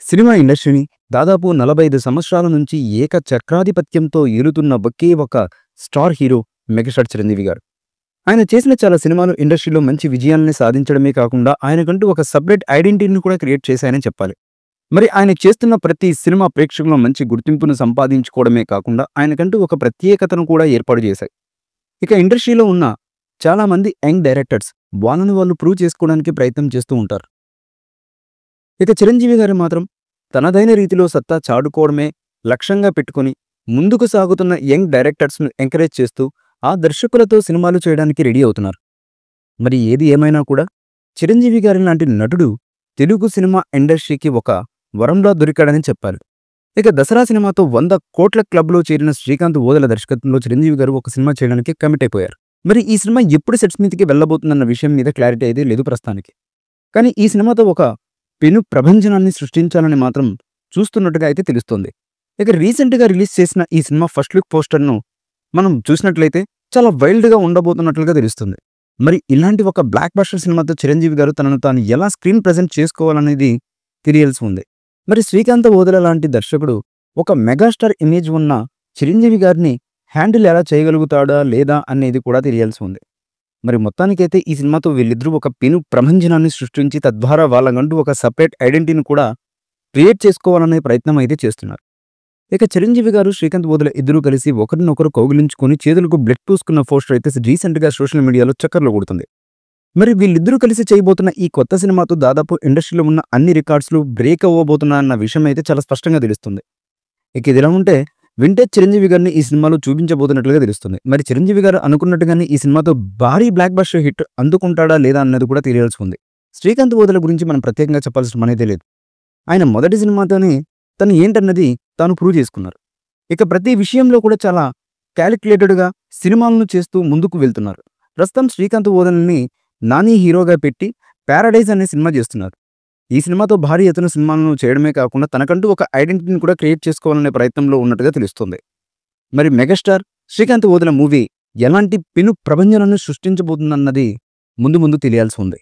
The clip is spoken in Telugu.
సినిమా ఇండస్ట్రీని దాదాపు 45 సంవత్సరాల నుంచి ఏకచక్రాధిపత్యంతో ఏలుతున్న ఒకే ఒక స్టార్ హీరో మెగాస్టార్ చిరంజీవి గారు. ఆయన చేసిన చాలా సినిమాలు ఇండస్ట్రీలో మంచి విజయాల్ని సాధించడమే కాకుండా ఆయనకంటూ ఒక సెపరేట్ ఐడెంటిటీని కూడా క్రియేట్ చేశాయని చెప్పాలి. మరి ఆయన చేస్తున్న ప్రతి సినిమా ప్రేక్షకుల్లో మంచి గుర్తింపును సంపాదించుకోవడమే కాకుండా ఆయనకంటూ ఒక ప్రత్యేకతను కూడా ఏర్పాటు చేశాయి. ఇక ఇండస్ట్రీలో ఉన్న చాలా మంది యంగ్ డైరెక్టర్స్ వాళ్ళని వాళ్ళు ప్రూవ్ చేసుకోవడానికి ప్రయత్నం చేస్తూ ఉంటారు. ఇక చిరంజీవి గారు మాత్రం తనదైన రీతిలో సత్తా చాటుకోవడమే లక్ష్యంగా పెట్టుకుని ముందుకు సాగుతున్న యంగ్ డైరెక్టర్స్ను ఎంకరేజ్ చేస్తూ ఆ దర్శకులతో సినిమాలు చేయడానికి రెడీ అవుతున్నారు. మరి ఏది ఏమైనా కూడా చిరంజీవి గారి లాంటి నటుడు తెలుగు సినిమా ఇండస్ట్రీకి ఒక వరంలా దొరికాడని చెప్పాలి. ఇక దసరా సినిమాతో 100 కోట్ల క్లబ్లో చేరిన శ్రీకాంత్ ఓదెల దర్శకత్వంలో చిరంజీవి గారు ఒక సినిమా చేయడానికి కమిట్ అయిపోయారు. మరి ఈ సినిమా ఎప్పుడు సెట్స్ మీదకి వెళ్ళబోతుందన్న విషయం మీద క్లారిటీ అయితే లేదు ప్రస్తుతానికి. కానీ ఈ సినిమాతో ఒక పెను ప్రభంజనాన్ని సృష్టించాలని మాత్రం చూస్తున్నట్టుగా అయితే తెలుస్తోంది. ఇక రీసెంట్గా రిలీజ్ చేసిన ఈ సినిమా ఫస్ట్ లుక్ పోస్టర్ను మనం చూసినట్లయితే చాలా వైల్డ్గా ఉండబోతున్నట్లుగా తెలుస్తుంది. మరి ఇలాంటి ఒక బ్లాక్ బస్టర్ సినిమాతో చిరంజీవి గారు తనను తాను ఎలా స్క్రీన్ ప్రెజెంట్ చేసుకోవాలనేది తెలియాల్సి ఉంది. మరి శ్రీకాంత్ ఓదెల లాంటి దర్శకుడు ఒక మెగాస్టార్ ఇమేజ్ ఉన్న చిరంజీవి గారిని హ్యాండిల్ ఎలా చేయగలుగుతాడా లేదా అనేది కూడా తెలియాల్సి ఉంది. మరి మొత్తానికైతే ఈ సినిమాతో వీళ్ళిద్దరూ ఒక పెను ప్రభంజనాన్ని సృష్టించి తద్వారా వాళ్ళకంటూ ఒక సపరేట్ ఐడెంటిటీని కూడా క్రియేట్ చేసుకోవాలనే ప్రయత్నం అయితే చేస్తున్నారు. ఇక చిరంజీవి గారు శ్రీకాంత్ ఓదెల ఇద్దరూ కలిసి ఒకరినొకరు కౌగిలించుకొని చేతులకు బ్లడ్ పూసుకున్న పోస్టర్ అయితే రీసెంట్గా సోషల్ మీడియాలో చక్కర్లు కొడుతుంది. మరి వీళ్ళిద్దరూ కలిసి చేయబోతున్న ఈ కొత్త సినిమాతో దాదాపు ఇండస్ట్రీలో ఉన్న అన్ని రికార్డ్స్లు బ్రేక్ అవ్వబోతున్నాయన్న విషయం అయితే చాలా స్పష్టంగా తెలుస్తుంది. ఇక ఇదిలా ఉంటే వింటేజ్ చిరంజీవి గారిని ఈ సినిమాలో చూపించబోతున్నట్లుగా తెలుస్తుంది. మరి చిరంజీవి గారు అనుకున్నట్టుగానే ఈ సినిమాతో భారీ బ్లాక్ బస్టర్ హిట్ అందుకుంటాడా లేదా అన్నది కూడా తెలియాల్సి ఉంది. శ్రీకాంత్ ఓదెల గురించి మనం ప్రత్యేకంగా చెప్పాల్సిన పనైతే లేదు. ఆయన మొదటి సినిమాతోనే తను ఏంటన్నది తాను ప్రూవ్ చేసుకున్నారు. ఇక ప్రతి విషయంలో కూడా చాలా క్యాలిక్యులేటెడ్గా సినిమాలను చేస్తూ ముందుకు వెళ్తున్నారు. ప్రస్తుతం శ్రీకాంత్ ఓదెలని నాని హీరోగా పెట్టి ప్యారడైజ్ అనే సినిమా చేస్తున్నారు. ఈ సినిమాతో భారీ ఎత్తున సినిమాలను చేయడమే కాకుండా తనకంటూ ఒక ఐడెంటిటీని కూడా క్రియేట్ చేసుకోవాలనే ప్రయత్నంలో ఉన్నట్టుగా తెలుస్తుంది. మరి మెగాస్టార్ శ్రీకాంత్ ఓదెల మూవీ ఎలాంటి పెను ప్రభంజనాన్ని సృష్టించబోతుందన్నది ముందు తెలియాల్సి ఉంది.